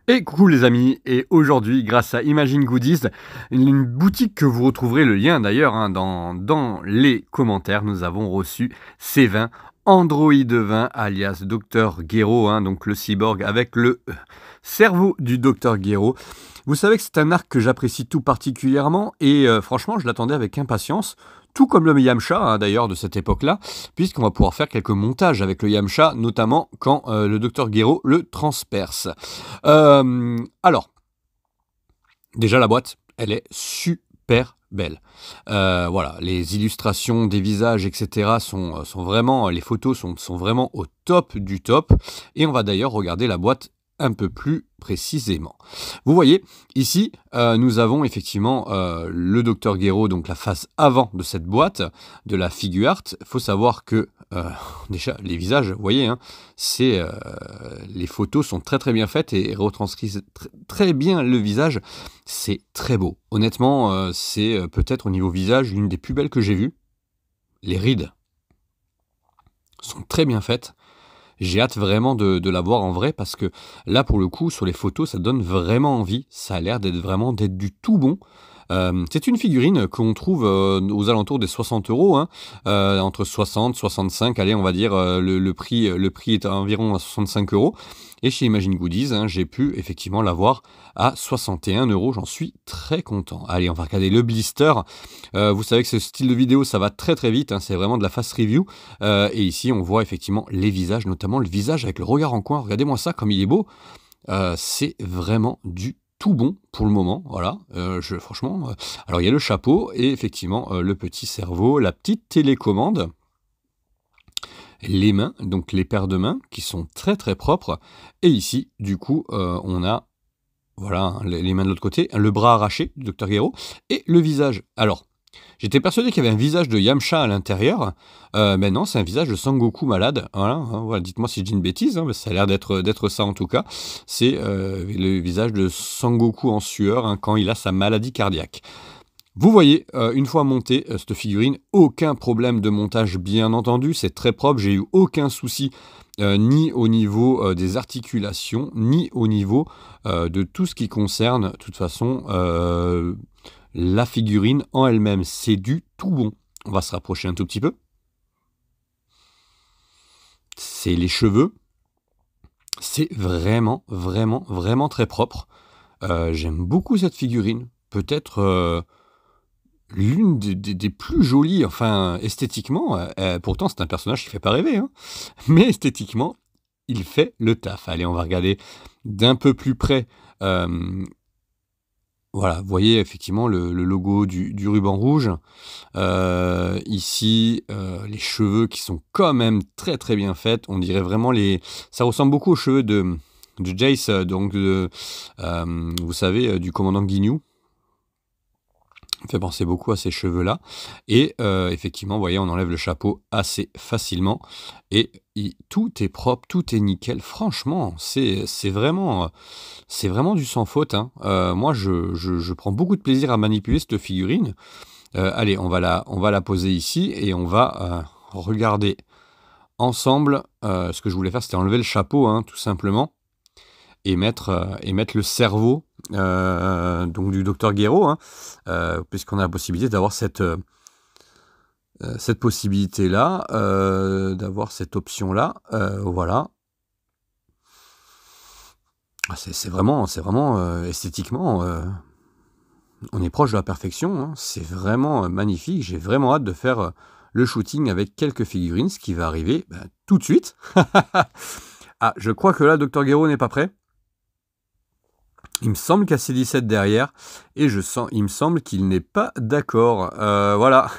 Et coucou les amis, et aujourd'hui grâce à Imagine Goodies, une boutique que vous retrouverez le lien d'ailleurs dans les commentaires, nous avons reçu C20 Android 20 alias Dr Gero, donc le cyborg avec le cerveau du Dr Gero. Vous savez que c'est un arc que j'apprécie tout particulièrement et franchement je l'attendais avec impatience. Tout comme le Yamcha, d'ailleurs, de cette époque-là, puisqu'on va pouvoir faire quelques montages avec le Yamcha, notamment quand le Dr Gero le transperce. Alors, déjà la boîte, elle est super belle. Voilà, les illustrations des visages, etc. sont vraiment, les photos sont vraiment au top du top. Et on va d'ailleurs regarder la boîte un peu plus précisément. Vous voyez, ici, nous avons effectivement le Dr Gero, donc la face avant de cette boîte, de la figure art. Il faut savoir que, déjà, les visages, vous voyez, les photos sont très très bien faites et retranscrivent très bien le visage. C'est très beau. Honnêtement, c'est peut-être au niveau visage l'une des plus belles que j'ai vues. Les rides sont très bien faites. J'ai hâte vraiment de la voir en vrai parce que là, pour le coup, sur les photos, ça donne vraiment envie. Ça a l'air d'être du tout bon. C'est une figurine qu'on trouve aux alentours des 60 €, entre 60 65, allez, on va dire, le prix est à environ à 65 €. Et chez Imagine Goodies, j'ai pu effectivement l'avoir à 61 €. J'en suis très content. Allez, on va regarder le blister. Vous savez que ce style de vidéo, ça va très très vite. C'est vraiment de la fast review. Et ici, on voit effectivement les visages, notamment le visage avec le regard en coin. Regardez-moi ça, comme il est beau. C'est vraiment du tout bon pour le moment. Voilà, franchement. Alors, il y a le chapeau et effectivement le petit cerveau, la petite télécommande. Les mains, donc les paires de mains qui sont très très propres. Et ici, du coup, on a voilà les mains de l'autre côté, le bras arraché du Dr Gero et le visage. Alors, j'étais persuadé qu'il y avait un visage de Yamcha à l'intérieur, mais non, c'est un visage de Sangoku malade. Voilà, voilà, dites-moi si je dis une bêtise, mais ça a l'air d'être ça en tout cas. C'est le visage de Sangoku en sueur quand il a sa maladie cardiaque. Vous voyez, une fois montée, cette figurine, aucun problème de montage bien entendu, c'est très propre, j'ai eu aucun souci, ni au niveau des articulations, ni au niveau de tout ce qui concerne, de toute façon, la figurine en elle-même. C'est du tout bon. On va se rapprocher un tout petit peu. C'est les cheveux. C'est vraiment, vraiment, vraiment très propre. J'aime beaucoup cette figurine. Peut-être l'une des plus jolies, enfin esthétiquement, pourtant c'est un personnage qui fait pas rêver, mais esthétiquement, il fait le taf. Allez, on va regarder d'un peu plus près. Voilà, vous voyez effectivement le logo du ruban rouge. Ici, les cheveux qui sont quand même très très bien faits. On dirait vraiment ça ressemble beaucoup aux cheveux de Jace, donc vous savez, du commandant Ginyu. Ça me fait penser beaucoup à ces cheveux-là. Et effectivement, vous voyez, on enlève le chapeau assez facilement. Et tout est propre, tout est nickel. Franchement, c'est vraiment du sans faute. Moi, je prends beaucoup de plaisir à manipuler cette figurine. Allez, on va la poser ici et on va regarder ensemble. Ce que je voulais faire, c'était enlever le chapeau, tout simplement. Et mettre le cerveau donc du Dr Gero, puisqu'on a la possibilité d'avoir cette possibilité-là, d'avoir cette option-là, voilà. C'est vraiment esthétiquement, on est proche de la perfection, c'est vraiment magnifique. J'ai vraiment hâte de faire le shooting avec quelques figurines, ce qui va arriver tout de suite. Ah, je crois que là, Dr Gero n'est pas prêt. Il me semble qu'il y a C17 derrière et il me semble qu'il n'est pas d'accord. Voilà.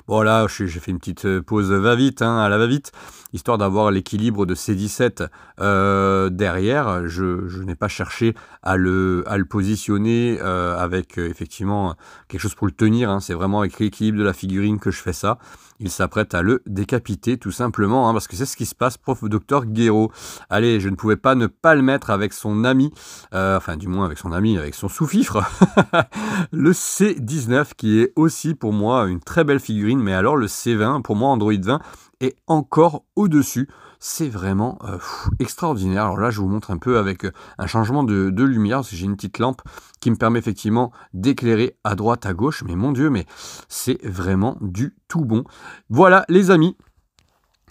Bon là, j'ai fait une petite pause va-vite, à la va-vite, histoire d'avoir l'équilibre de C17 derrière. Je n'ai pas cherché à le positionner avec effectivement quelque chose pour le tenir. C'est vraiment avec l'équilibre de la figurine que je fais ça. Il s'apprête à le décapiter tout simplement, parce que c'est ce qui se passe, prof Dr Gero. Allez, je ne pouvais pas ne pas le mettre avec son ami, enfin du moins avec son ami, avec son sous-fifre, le C19, qui est aussi pour moi une très belle figurine, mais alors le C20, pour moi Android 20, est encore au-dessus. C'est vraiment extraordinaire. Alors là, je vous montre un peu avec un changement de lumière, parce que j'ai une petite lampe qui me permet effectivement d'éclairer à droite, à gauche. Mais mon Dieu, mais c'est vraiment du tout bon. Voilà, les amis.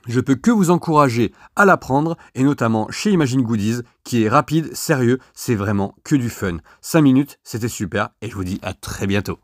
Je peux que vous encourager à l'apprendre, et notamment chez Imagine Goodies, qui est rapide, sérieux, c'est vraiment que du fun. 5 minutes, c'était super, et je vous dis à très bientôt.